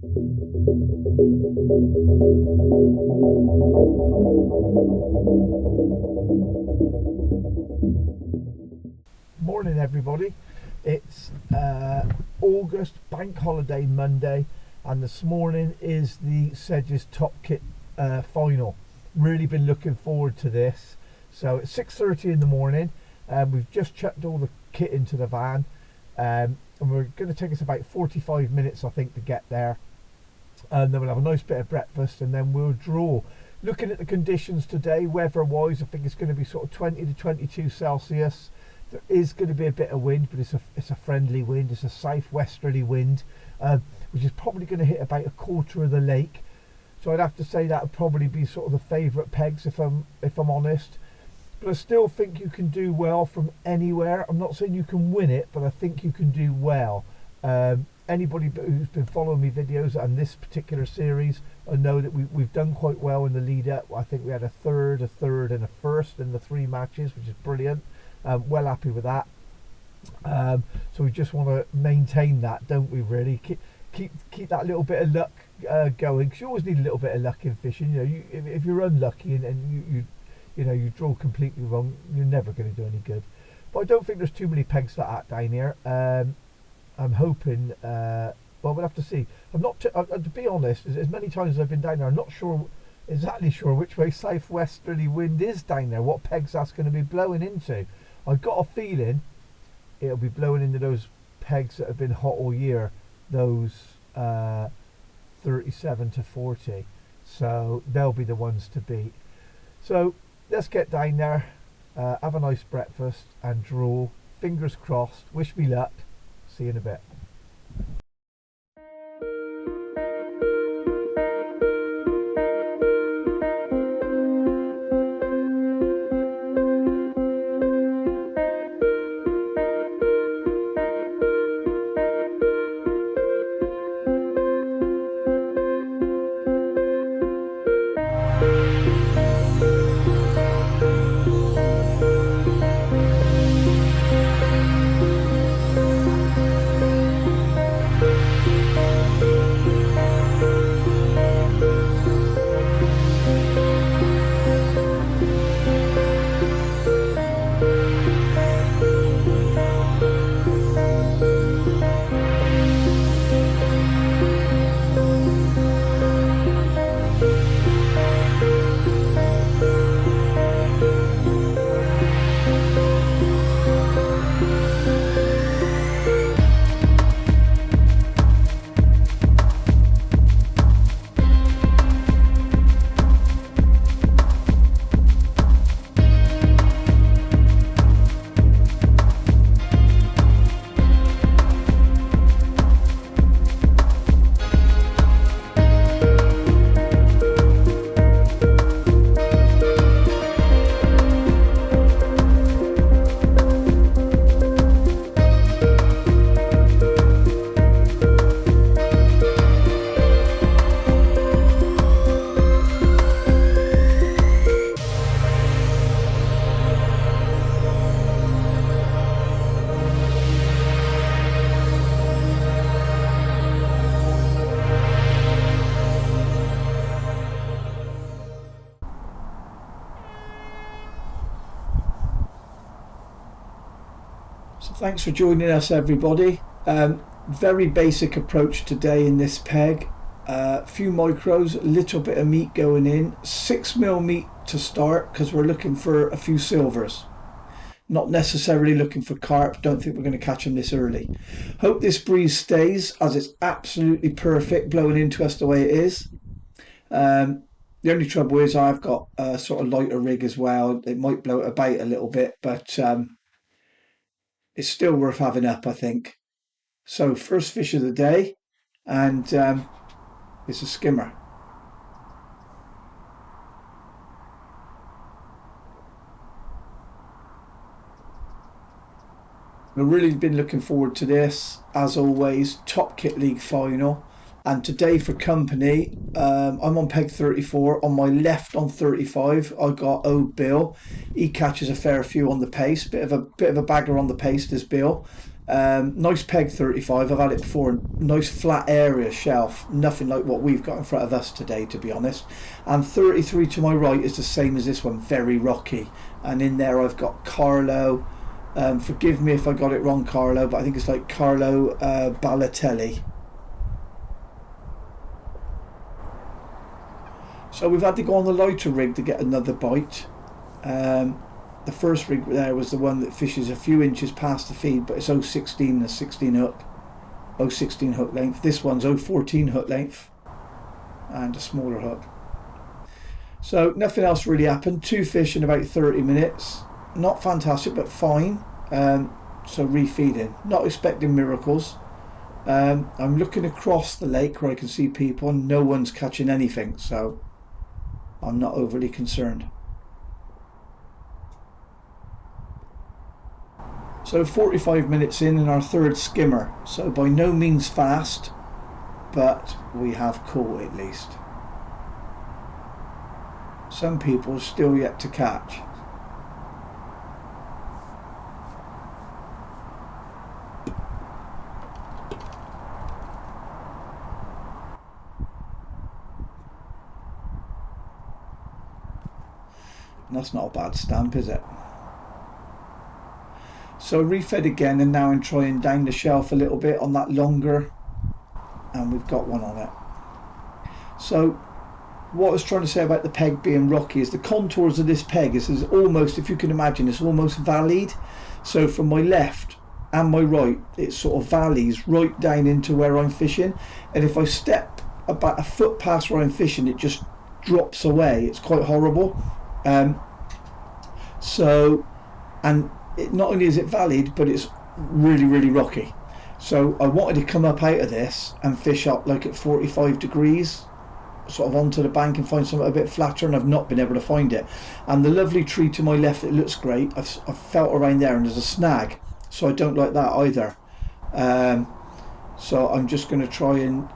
Morning everybody, it's August bank holiday Monday, and this morning is the Sedges Topkit Final. Really been looking forward to this. So it's 6:30 in the morning, and we've just chucked all the kit into the van, and we're going to take us about 45 minutes I think to get there, and then we'll have a nice bit of breakfast and then we'll draw. Looking at the conditions today, weather wise, I think it's going to be sort of 20 to 22 Celsius. There is going to be a bit of wind, but it's a friendly wind. It's a southwesterly wind, which is probably going to hit about a quarter of the lake. So I'd have to say that would probably be sort of the favourite pegs if I'm honest. But I still think you can do well from anywhere. I'm not saying you can win it, but I think you can do well. Anybody who's been following me videos on this particular series, I know that we've done quite well in the lead up. I think we had a third, and a first in the 3 matches, which is brilliant. Well happy with that. So we just want to maintain that, don't we? Really keep that little bit of luck going, because you always need a little bit of luck in fishing. You know, if you're unlucky and you draw completely wrong, you're never going to do any good. But I don't think there's too many pegs like that down here. I'm hoping. Well, we'll have to see. I'm not. To be honest, as many times as I've been down there, I'm not exactly sure which way southwesterly wind is down there. What pegs that's going to be blowing into. I've got a feeling it'll be blowing into those pegs that have been hot all year. Those 37 to 40. So they'll be the ones to beat. So let's get down there, have a nice breakfast and draw. Fingers crossed. Wish me luck. See you in a bit. So thanks for joining us everybody. Very basic approach today in this peg. Few micros, a little bit of meat going in, 6mm meat to start because we're looking for a few silvers. Not necessarily looking for carp, don't think we're going to catch them this early. Hope this breeze stays, as it's absolutely perfect blowing into us the way it is. The only trouble is I've got a sort of lighter rig as well. It might blow it about a little bit, but it's still worth having up, I think. So first fish of the day, and it's a skimmer. I've really been looking forward to this, as always. Topkit League final, and today for company, I'm on peg 34. On my left on 35 I got old Bill. He catches a fair few on the pace, bit of a bagger on the pace, this Bill. Nice peg 35. I've had it before. Nice flat area shelf. Nothing like what we've got in front of us today, to be honest. And 33 to my right is the same as this one. Very rocky. And in there I've got Carlo. Forgive me if I got it wrong, Carlo, but I think it's like Carlo Balotelli. So we've had to go on the lighter rig to get another bite. The first rig there was the one that fishes a few inches past the feed, but it's 0.16, a 16 hook, 0.16 hook length. This one's 0.14 hook length and a smaller hook. So nothing else really happened. 2 fish in about 30 minutes. Not fantastic, but fine. So refeeding. Not expecting miracles. I'm looking across the lake where I can see people and no one's catching anything, so I'm not overly concerned. So 45 minutes in our third skimmer, so by no means fast, but we have caught at least. Some people still yet to catch. And that's not a bad stamp, is it? So refed again, and now I'm trying down the shelf a little bit on that longer, and we've got one on it. So what I was trying to say about the peg being rocky is the contours of this peg is almost, if you can imagine, it's almost valleyed. So from my left and my right, it sort of valleys right down into where I'm fishing, and if I step about a foot past where I'm fishing, it just drops away. It's quite horrible. Not only is it valleyed, but it's really, really rocky. So I wanted to come up out of this and fish up like at 45 degrees, sort of onto the bank and find something a bit flatter, and I've not been able to find it. And the lovely tree to my left, it looks great. I've felt around there and there's a snag, so I don't like that either. So I'm just going to try and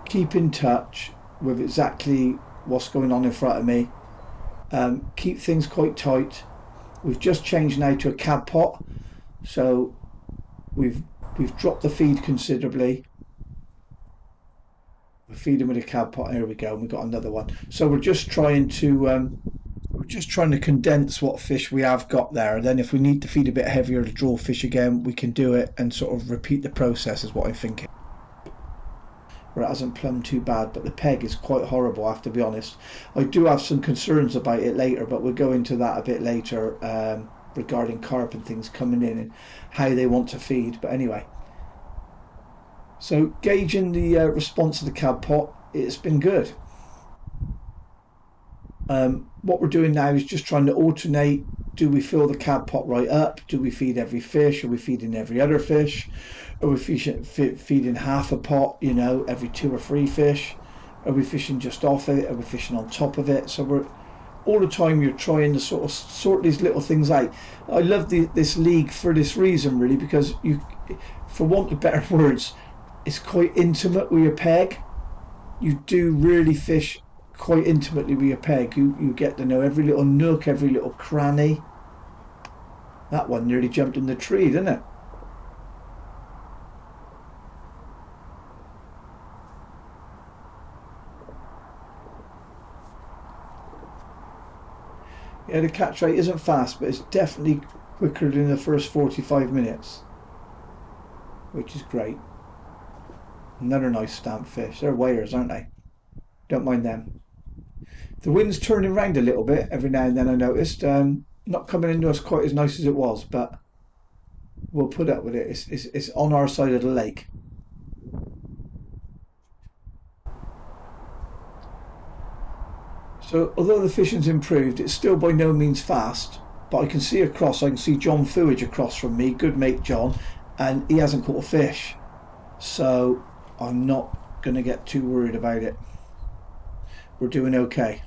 keep in touch with exactly what's going on in front of me. Keep things quite tight. We've just changed now to a cab pot, so we've dropped the feed considerably. We're feeding with a cab pot. Here we go, and we've got another one. So we're just trying to condense what fish we have got there, and then if we need to feed a bit heavier to draw fish again, we can do it and sort of repeat the process, is what I'm thinking. Where it hasn't plumbed too bad, but the peg is quite horrible, I have to be honest. I do have some concerns about it later, but we'll go into that a bit later, regarding carp and things coming in and how they want to feed. But anyway, so gauging the response of the cab pot, it's been good. What we're doing now is just trying to alternate. Do we fill the cab pot right up? Do we feed every fish? Are we feeding every other fish? Are we feeding half a pot, you know, every 2 or 3 fish? Are we fishing just off it? Are we fishing on top of it? So we're all the time you're trying to sort of sort these little things out. I love this league for this reason, really, because you, for want of better words, it's quite intimate with your peg. You do really fish quite intimately with your peg. You get to know every little nook, every little cranny. That one nearly jumped in the tree, didn't it? Yeah, the catch rate isn't fast, but it's definitely quicker than the first 45 minutes, which is great. Another nice stamp fish. They're weighers, aren't they? Don't mind them. The wind's turning round a little bit every now and then, I noticed. Not coming into us quite as nice as it was, but we'll put up with it. It's on our side of the lake. So although the fishing's improved, it's still by no means fast, but I can see John Fewage across from me, good mate John, and he hasn't caught a fish. So I'm not going to get too worried about it. We're doing okay.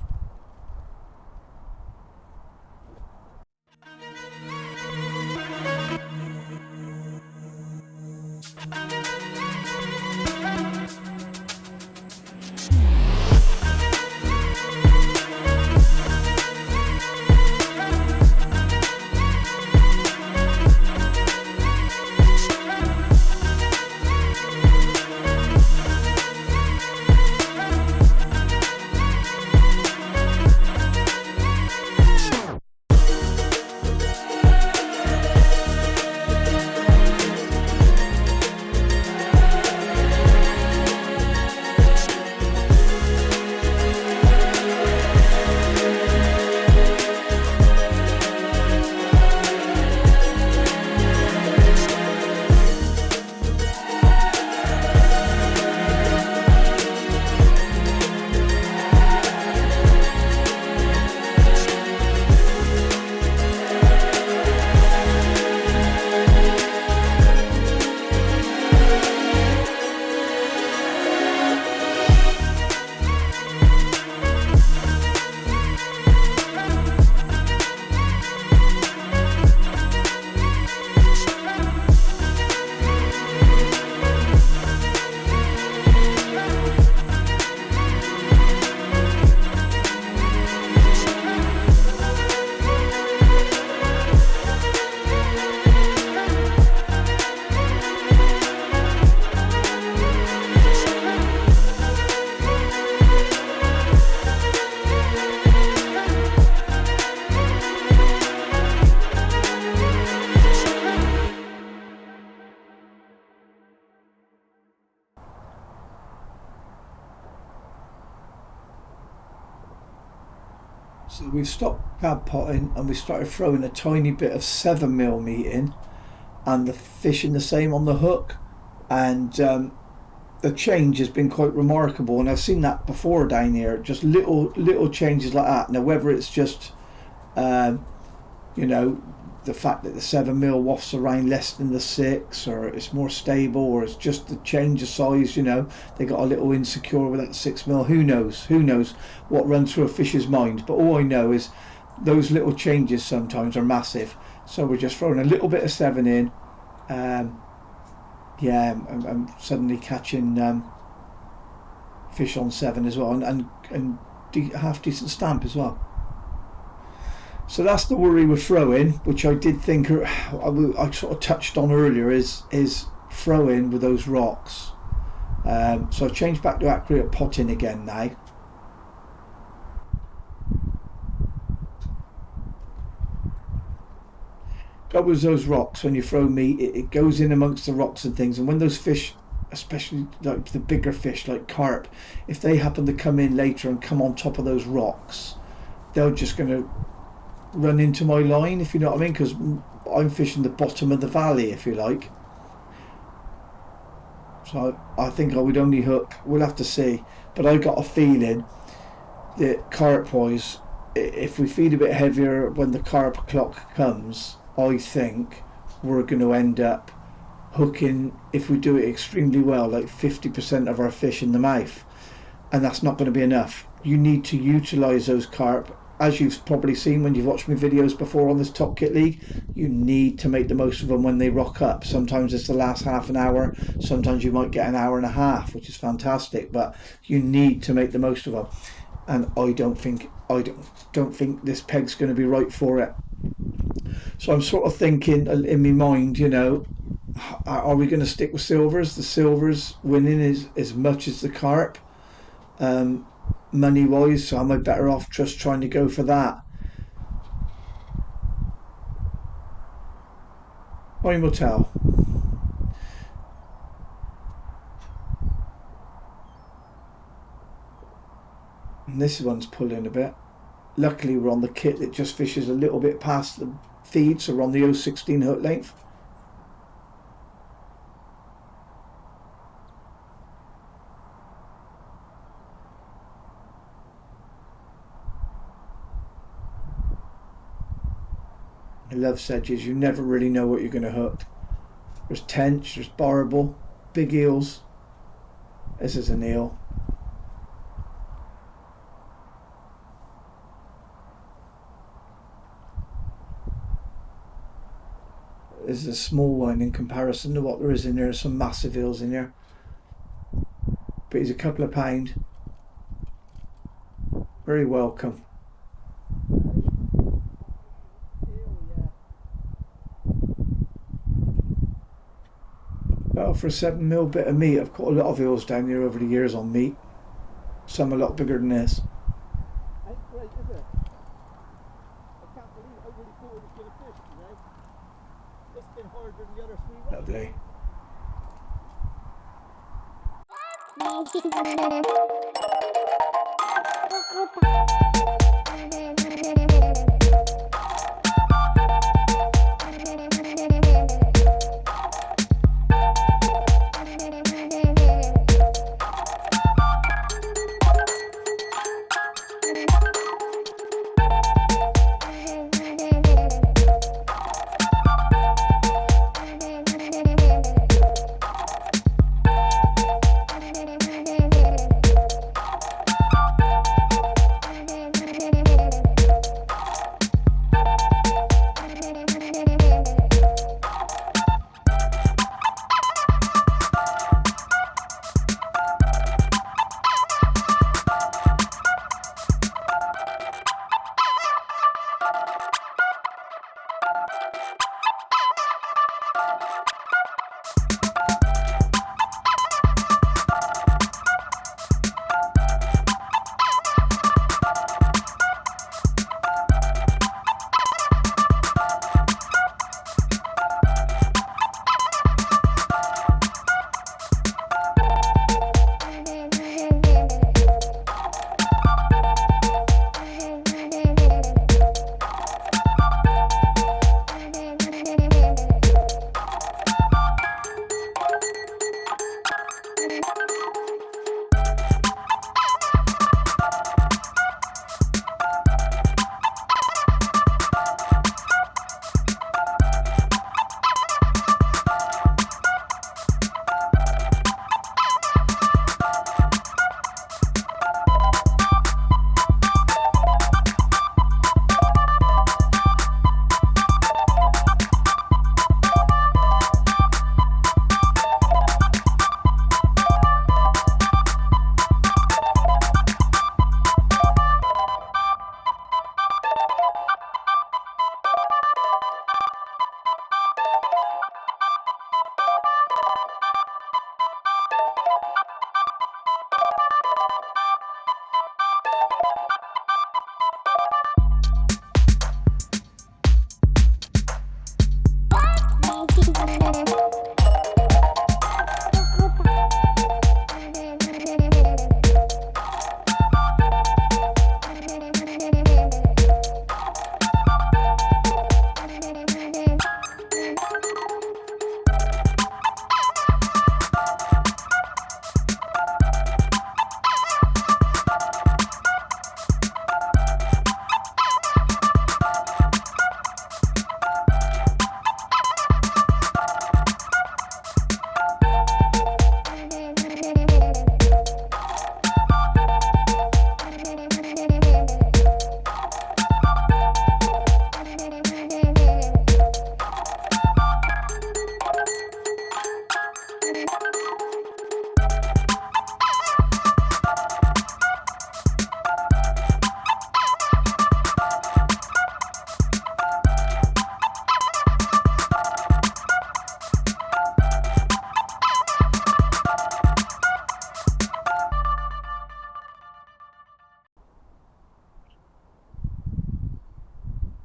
So we've stopped crab potting and we started throwing a tiny bit of 7mm meat in, and the fishing the same on the hook, and the change has been quite remarkable. And I've seen that before down here, just little changes like that. Now whether it's just you know, the fact that the 7mm wafts around less than the 6, or it's more stable, or it's just the change of size, you know, they got a little insecure with that 6mm. Who knows what runs through a fish's mind. But all I know is those little changes sometimes are massive. So we're just throwing a little bit of 7 in. Yeah, I'm suddenly catching fish on 7 as well, and half decent stamp as well. So that's the worry with throwing, which I did think I sort of touched on earlier, is throwing with those rocks. So I've changed back to accurate potting again now. Troubles those rocks, when you throw meat, it goes in amongst the rocks and things, and when those fish, especially like the bigger fish like carp, if they happen to come in later and come on top of those rocks, they're just going to run into my line, if you know what I mean, because I'm fishing the bottom of the valley, if you like. So I think I would only hook, we'll have to see, but I got a feeling that carp wise, if we feed a bit heavier when the carp clock comes, I think we're going to end up hooking, if we do it extremely well, like 50% of our fish in the mouth, and that's not going to be enough. You need to utilize those carp. As you've probably seen when you've watched my videos before on this Top Kit League, you need to make the most of them when they rock up. Sometimes it's the last half an hour, sometimes you might get an hour and a half, which is fantastic, but you need to make the most of them. And I don't think this peg's going to be right for it. So I'm sort of thinking in my mind, you know, are we going to stick with silvers? The silvers winning is as much as the carp. Money wise, so am I better off just trying to go for that? Time will tell. And this one's pulling a bit. Luckily we're on the kit that just fishes a little bit past the feed, so we're on the 016 hook length. I love sedges, you never really know what you're going to hook. There's tench, there's barble, big eels. This is an eel. This is a small one in comparison to what there is in there. There's some massive eels in here. But he's a couple of pound. Very welcome. Well, for a 7mm bit of meat, I've caught a lot of eels down here over the years on meat. Some a lot bigger than this. Ain't great, is it? I can't believe I really thought it was going to fish today. It's been harder than the other 3 Lovely.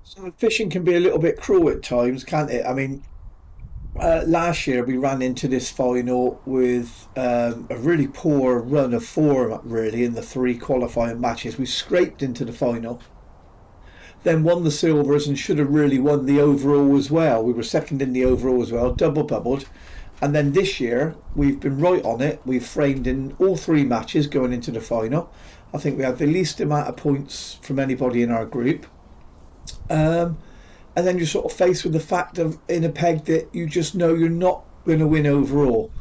So fishing can be a little bit cruel at times, can't it? I mean, last year we ran into this final with a really poor run of form, really, in the three qualifying matches. We scraped into the final, then won the silvers and should have really won the overall as well. We were second in the overall as well, double bubbled. And then this year we've been right on it. We've framed in all three matches going into the final. I think we have the least amount of points from anybody in our group. Um, and then you're sort of faced with the fact of in a peg that you just know you're not going to win overall.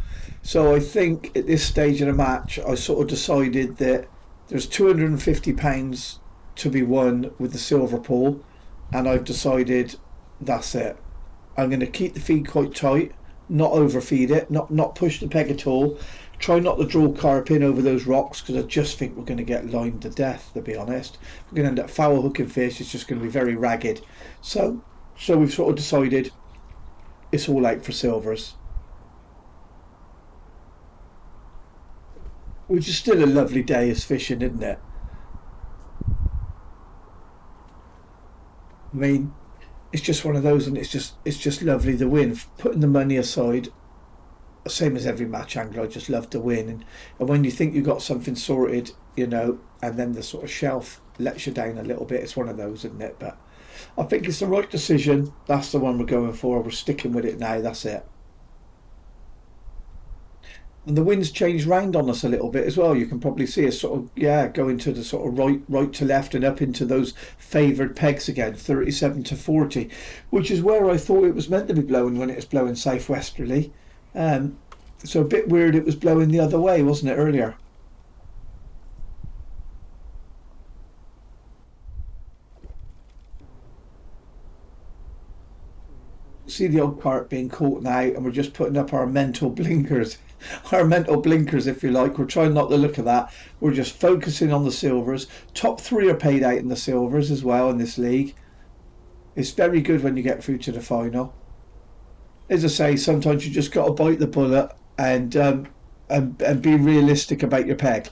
So I think at this stage of the match, I sort of decided that there's £250 to be won with the silver pool, and I've decided that's it. I'm going to keep the feed quite tight, not overfeed it, not push the peg at all. Try not to draw carp in over those rocks because I just think we're going to get lined to death. To be honest, we're going to end up foul hooking fish. It's just going to be very ragged. So we've sort of decided it's all out for silvers, which is still a lovely day as fishing, isn't it? I mean, it's just one of those, and it's just lovely to win. Putting the money aside, same as every match angler, I just love to win. And when you think you got something sorted, and then the sort of shelf lets you down a little bit, it's one of those, isn't it? But I think it's the right decision. That's the one we're going for. We're sticking with it now. That's it. And the wind's changed round on us a little bit as well. You can probably see us sort of, yeah, going to the sort of right to left and up into those favoured pegs again, 37 to 40, which is where I thought it was meant to be blowing when it was blowing southwesterly. Um, so a bit weird it was blowing the other way, wasn't it, earlier? See the old cart being caught now, and we're just putting up our mental blinkers. Our mental blinkers, if you like. We're trying not to look at that. We're just focusing on the silvers. Top three are paid out in the silvers as well in this league. It's very good when you get through to the final. As I say, sometimes you just got to bite the bullet and be realistic about your peg.